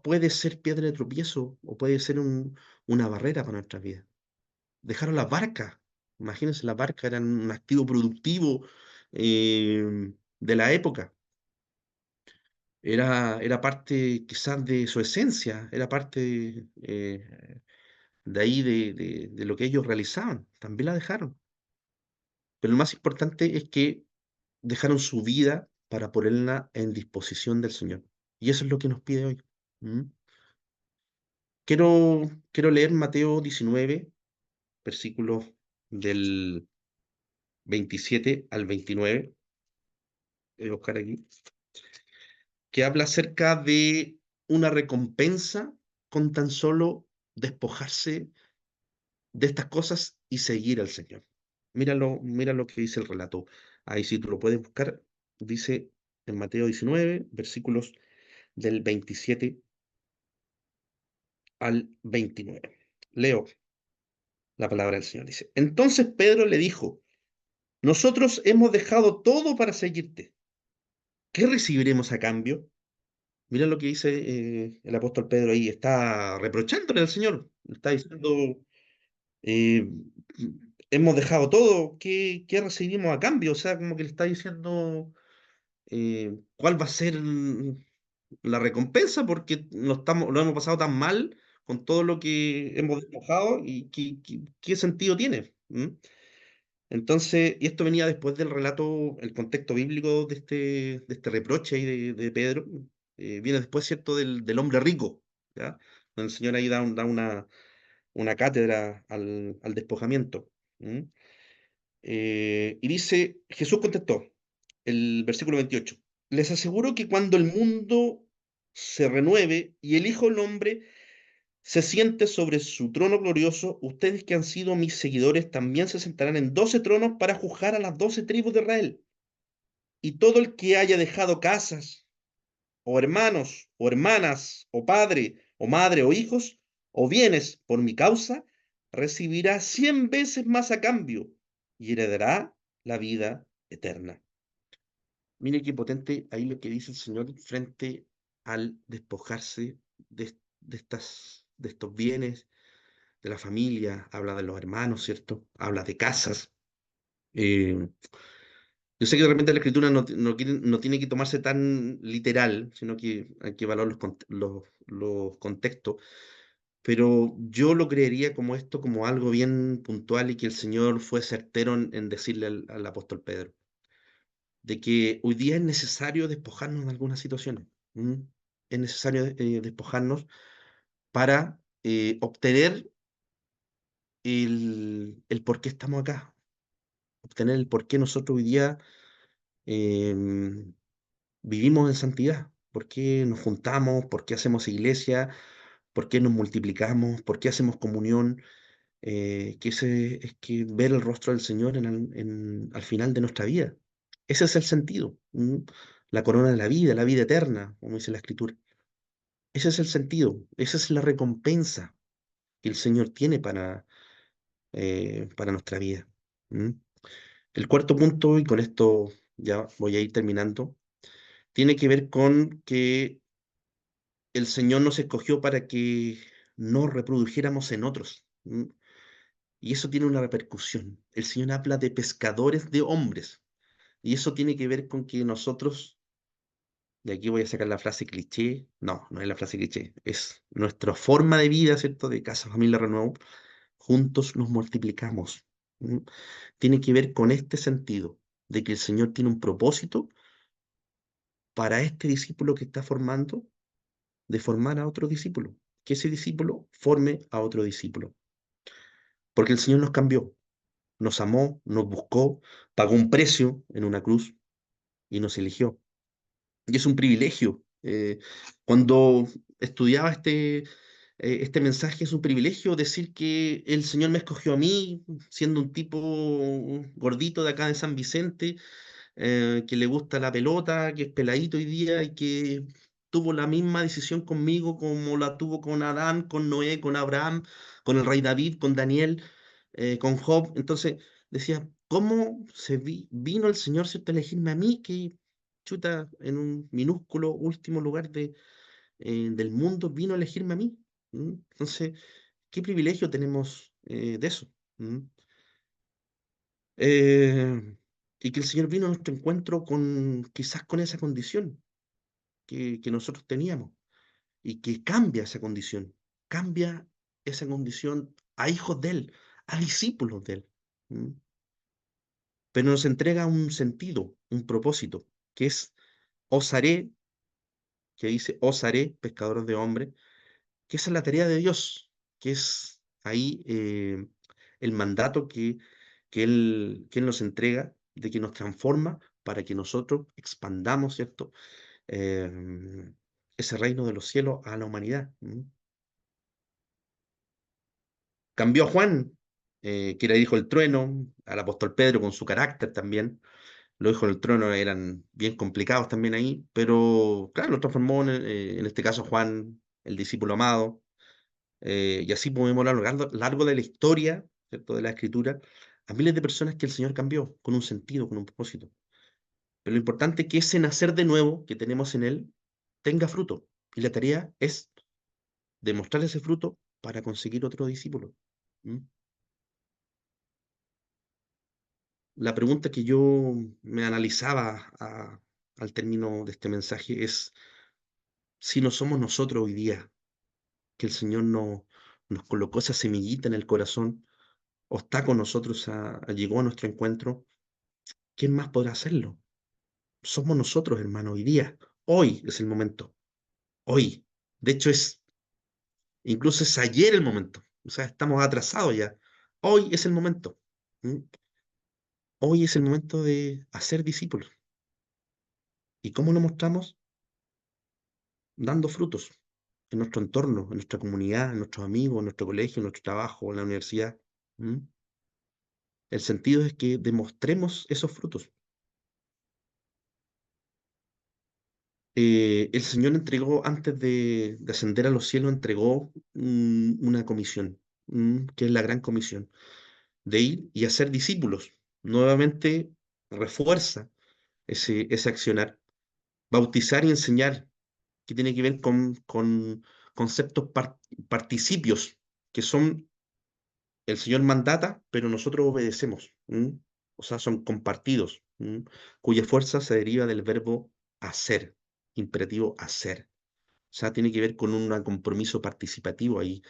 puede ser piedra de tropiezo o puede ser una barrera para nuestra vida. Dejaron las barcas. Imagínense, las barcas eran un activo productivo de la época. Era parte quizás de su esencia, era parte de ahí de lo que ellos realizaban. También la dejaron. Pero lo más importante es que dejaron su vida para ponerla en disposición del Señor. Y eso es lo que nos pide hoy. ¿Mm? Quiero leer Mateo 19, versículos del 27 al 29. Voy a buscar aquí. Que habla acerca de una recompensa con tan solo despojarse de estas cosas y seguir al Señor. Mira lo que dice el relato. Ahí si tú lo puedes buscar, dice en Mateo 19, versículos del 27 al 29. Leo la palabra del Señor. Dice, entonces Pedro le dijo, nosotros hemos dejado todo para seguirte. ¿Qué recibiremos a cambio? Mira lo que dice el apóstol Pedro ahí. Está reprochándole al Señor. Está diciendo, eh, hemos dejado todo. ¿Qué recibimos a cambio? O sea, como que le está diciendo cuál va a ser la recompensa porque lo hemos pasado tan mal con todo lo que hemos despojado y qué sentido tiene. ¿Mm? Entonces, y esto venía después del relato, el contexto bíblico de este reproche ahí de Pedro, viene después, ¿cierto?, del hombre rico, ¿ya? Donde el Señor ahí da una cátedra al despojamiento. ¿Mm? Y dice, Jesús contestó, el versículo 28, les aseguro que cuando el mundo se renueve y el Hijo del Hombre se siente sobre su trono glorioso, ustedes que han sido mis seguidores también se sentarán en 12 tronos para juzgar a las 12 tribus de Israel. Y todo el que haya dejado casas, o hermanos, o hermanas, o padre, o madre, o hijos, o bienes por mi causa, recibirá 100 veces más a cambio y heredará la vida eterna. Mire qué potente ahí lo que dice el Señor frente al despojarse de estos bienes, de la familia, habla de los hermanos, ¿cierto? Habla de casas. Eh, yo sé que de repente la escritura no tiene que tomarse tan literal, sino que hay que evaluar los contextos, pero yo lo creería como esto, como algo bien puntual y que el Señor fue certero en decirle al apóstol Pedro, de que hoy día es necesario despojarnos de algunas situaciones. ¿Mm? es necesario despojarnos para obtener el por qué estamos acá, obtener el por qué nosotros hoy día em, vivimos en santidad, por qué nos juntamos, por qué hacemos iglesia, por qué nos multiplicamos, por qué hacemos comunión, es que ver el rostro del Señor al final de nuestra vida. Ese es el sentido. La corona de la vida eterna, como dice la Escritura. Ese es el sentido, esa es la recompensa que el Señor tiene para nuestra vida. ¿Mm? El cuarto punto, y con esto ya voy a ir terminando, tiene que ver con que el Señor nos escogió para que nos reprodujéramos en otros. Y eso tiene una repercusión. El Señor habla de pescadores de hombres. Y eso tiene que ver con que nosotros, de aquí voy a sacar la frase cliché, no, no es la frase cliché, es nuestra forma de vida, ¿cierto? De Casa Familia Renuevo, juntos nos multiplicamos. ¿Mm? Tiene que ver con este sentido, de que el Señor tiene un propósito para este discípulo que está formando, de formar a otro discípulo, que ese discípulo forme a otro discípulo. Porque el Señor nos cambió, nos amó, nos buscó, pagó un precio en una cruz y nos eligió. Y es un privilegio. Cuando estudiaba este mensaje, es un privilegio decir que el Señor me escogió a mí, siendo un tipo gordito de acá de San Vicente, que le gusta la pelota, que es peladito hoy día y que tuvo la misma decisión conmigo como la tuvo con Adán, con Noé, con Abraham, con el rey David, con Daniel, con Job. Entonces decía, ¿cómo vino el Señor, ¿cierto?, a elegirme a mí, que chuta, en un minúsculo último lugar del mundo, vino a elegirme a mí? Entonces, ¿qué privilegio tenemos de eso? ¿Mm? Eh, y que el Señor vino a nuestro encuentro quizás con esa condición que nosotros teníamos, y que cambia esa condición a hijos de Él, a discípulos de Él. ¿Mm? Pero nos entrega un sentido, un propósito, que es os haré, que dice os haré pescadores de hombres, que esa es la tarea de Dios, que es ahí el mandato que Él nos entrega, de que nos transforma para que nosotros expandamos, ¿cierto? Em, Ese reino de los cielos a la humanidad. Cambió a Juan, que era hijo del trueno, al apóstol Pedro con su carácter también. Los hijos del trueno eran bien complicados también ahí, pero claro, lo transformó en este caso Juan, el discípulo amado. Y así podemos hablar a lo largo de la historia, ¿cierto?, de la escritura, a miles de personas que el Señor cambió con un sentido, con un propósito. Pero lo importante es que ese nacer de nuevo que tenemos en Él tenga fruto. Y la tarea es demostrar ese fruto para conseguir otro discípulo. ¿Mm? La pregunta que yo me analizaba al término de este mensaje es si no somos nosotros hoy día, que el Señor nos colocó esa semillita en el corazón, o está con nosotros, llegó a nuestro encuentro, ¿quién más podrá hacerlo? Somos nosotros, hermano, hoy día. Hoy es el momento. Hoy. De hecho, incluso es ayer el momento. O sea, estamos atrasados ya. Hoy es el momento. ¿Mm? Hoy es el momento de hacer discípulos. ¿Y cómo lo mostramos? Dando frutos en nuestro entorno, en nuestra comunidad, en nuestros amigos, en nuestro colegio, en nuestro trabajo, en la universidad. ¿Mm? El sentido es que demostremos esos frutos. El Señor entregó, antes de ascender a los cielos, entregó una comisión, que es la gran comisión, de ir y hacer discípulos. Nuevamente refuerza ese accionar, bautizar y enseñar, que tiene que ver con conceptos participios, que son el Señor mandata, pero nosotros obedecemos. O sea, son compartidos, cuya fuerza se deriva del verbo hacer, imperativo hacer. O sea, tiene que ver con un compromiso participativo ahí,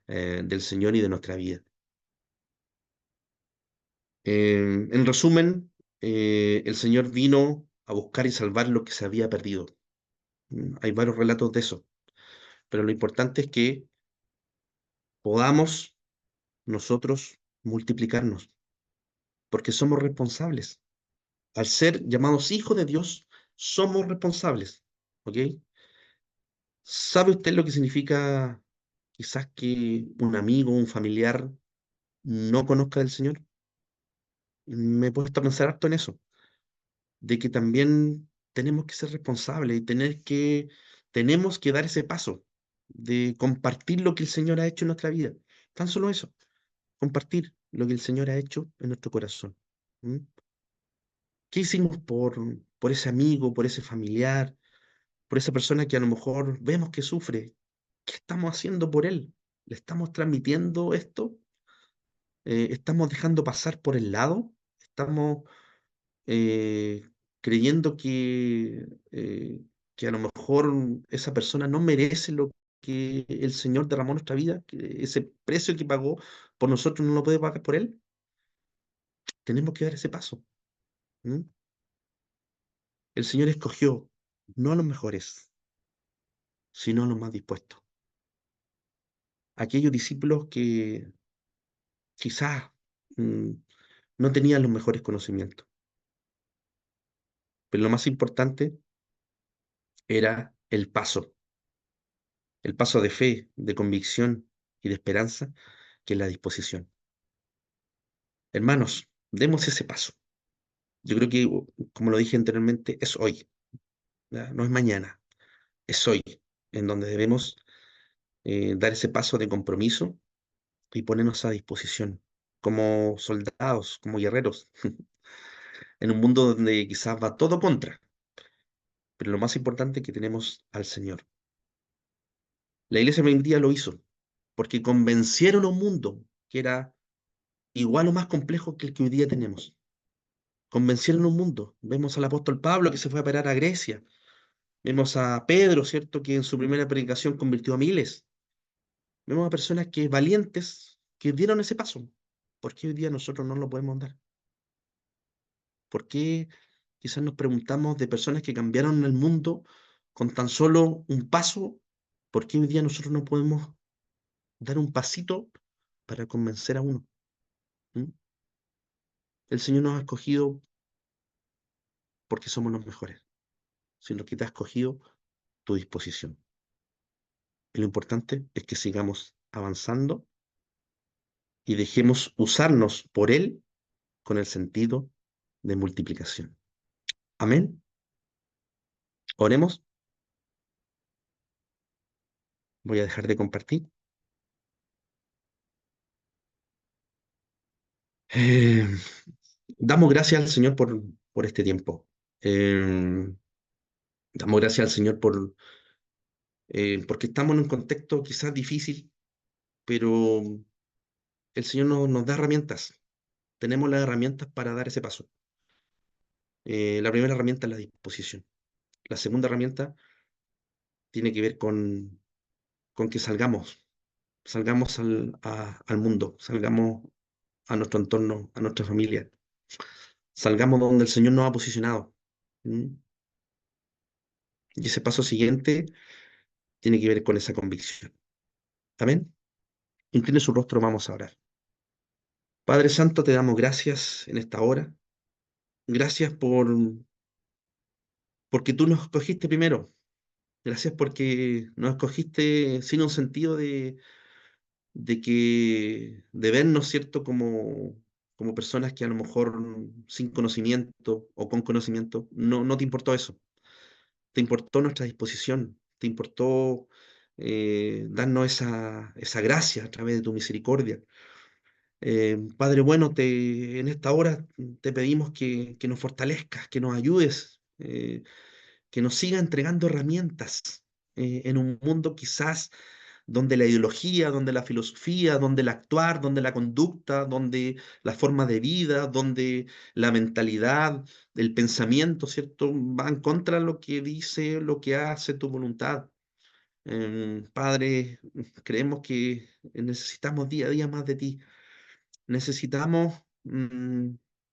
del Señor y de nuestra vida. En resumen, el Señor vino a buscar y salvar lo que se había perdido. Hay varios relatos de eso, pero lo importante es que podamos nosotros multiplicarnos, porque somos responsables. Al ser llamados hijos de Dios, somos responsables, ¿ok? ¿Sabe usted lo que significa quizás que un amigo, un familiar no conozca del Señor? Me he puesto a pensar harto en eso, de que también tenemos que ser responsables y tenemos que dar ese paso de compartir lo que el Señor ha hecho en nuestra vida. Tan solo eso, compartir lo que el Señor ha hecho en nuestro corazón. ¿Mm? ¿Qué hicimos por ese amigo, por ese familiar, por esa persona que a lo mejor vemos que sufre? ¿Qué estamos haciendo por él? ¿Le estamos transmitiendo esto? ¿Estamos dejando pasar por el lado? ¿Estamos eh, creyendo que a lo mejor esa persona no merece lo que el Señor derramó en nuestra vida? ¿Que ese precio que pagó por nosotros no lo puede pagar por él? Tenemos que dar ese paso. ¿Mm? El Señor escogió no a los mejores, sino a los más dispuestos. Aquellos discípulos que quizás mm, no tenían los mejores conocimientos, pero lo más importante era el paso de fe, de convicción y de esperanza, que es la disposición. Hermanos, demos ese paso. Yo creo que, como lo dije anteriormente, es hoy, ¿ya? No es mañana, es hoy, en donde debemos dar ese paso de compromiso y ponernos a disposición, como soldados, como guerreros, en un mundo donde quizás va todo contra, pero lo más importante es que tenemos al Señor. La iglesia primitiva lo hizo, porque convencieron a un mundo que era igual o más complejo que el que hoy día tenemos. Convencieron a un mundo. Vemos al apóstol Pablo que se fue a parar a Grecia. Vemos a Pedro, ¿cierto?, que en su primera predicación convirtió a miles. Vemos a personas que valientes que dieron ese paso. ¿Por qué hoy día nosotros no lo podemos dar? ¿Por qué quizás nos preguntamos de personas que cambiaron el mundo con tan solo un paso? ¿Por qué hoy día nosotros no podemos dar un pasito para convencer a uno? ¿Mm? El Señor nos ha escogido porque somos los mejores, sino que te ha escogido tu disposición. Y lo importante es que sigamos avanzando y dejemos usarnos por Él con el sentido de multiplicación. Amén. Oremos. Voy a dejar de compartir. Eh, Damos gracias al Señor por este tiempo. Eh, Damos gracias al Señor porque estamos en un contexto quizás difícil, pero el Señor nos da herramientas. Tenemos las herramientas para dar ese paso. La primera herramienta es la disposición. La segunda herramienta tiene que ver con que salgamos al mundo, salgamos a nuestro entorno, a nuestra familia, salgamos donde el Señor nos ha posicionado. ¿Mm? Y ese paso siguiente tiene que ver con esa convicción. Amén. Incline su rostro, vamos a orar. Padre Santo, te damos gracias en esta hora. Gracias porque tú nos escogiste primero. Gracias porque nos escogiste sin un sentido de vernos, ¿cierto?, como personas que a lo mejor sin conocimiento o con conocimiento, no te importó eso. Te importó nuestra disposición, te importó darnos esa gracia a través de tu misericordia. Padre bueno, en esta hora te pedimos que nos fortalezcas, que nos ayudes, que nos siga entregando herramientas en un mundo quizás donde la ideología, donde la filosofía, donde el actuar, donde la conducta, donde la forma de vida, donde la mentalidad, el pensamiento, ¿cierto?, va en contra de lo que dice, lo que hace tu voluntad. Padre, creemos que necesitamos día a día más de ti. Necesitamos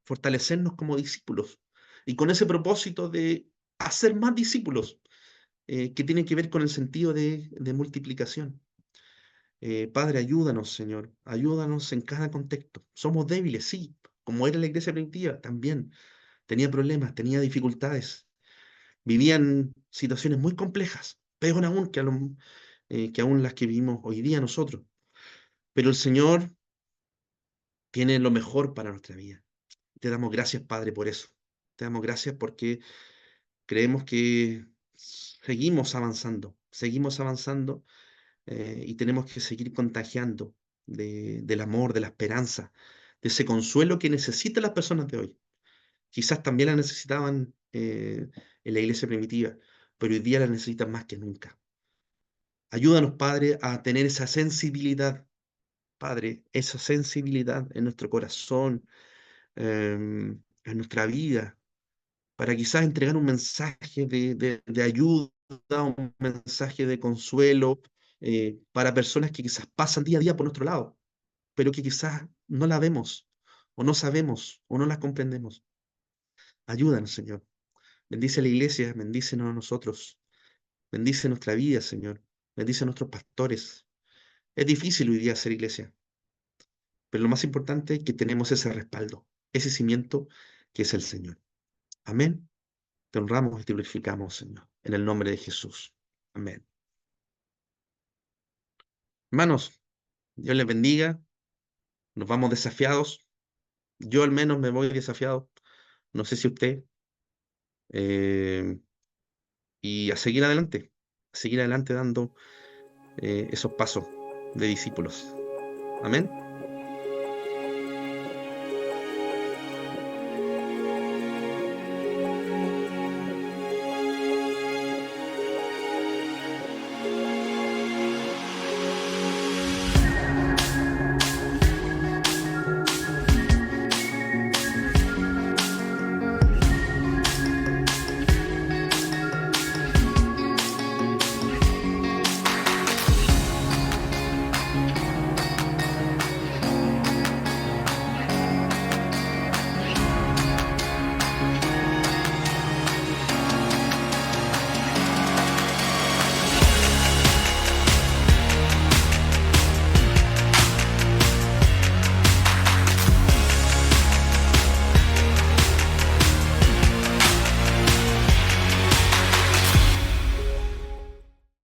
fortalecernos como discípulos y con ese propósito de hacer más discípulos. que tienen que ver con el sentido de multiplicación. Padre, ayúdanos, Señor, ayúdanos en cada contexto. Somos débiles, sí, como era la iglesia primitiva, también. Tenía problemas, tenía dificultades, vivían situaciones muy complejas, peor aún que aún las que vivimos hoy día nosotros. Pero el Señor tiene lo mejor para nuestra vida. Te damos gracias, Padre, por eso. Te damos gracias porque creemos que seguimos avanzando y tenemos que seguir contagiando del amor, de la esperanza, de ese consuelo que necesitan las personas de hoy. Quizás también la necesitaban en la iglesia primitiva, pero hoy día la necesitan más que nunca. Ayúdanos, Padre, a tener esa sensibilidad, Padre, esa sensibilidad en nuestro corazón, en nuestra vida, para quizás entregar un mensaje de ayuda, un mensaje de consuelo para personas que quizás pasan día a día por nuestro lado, pero que quizás no la vemos, o no sabemos, o no la comprendemos. Ayúdanos, Señor. Bendice a la iglesia, bendícenos a nosotros, bendice nuestra vida, Señor, bendice a nuestros pastores. Es difícil hoy día ser iglesia, pero lo más importante es que tenemos ese respaldo, ese cimiento que es el Señor. Amén. Te honramos y te glorificamos, Señor, en el nombre de Jesús. Amén. Hermanos, Dios les bendiga. Nos vamos desafiados. Yo al menos me voy desafiado. No sé si usted. eh, y a seguir adelante dando esos pasos de discípulos. Amén.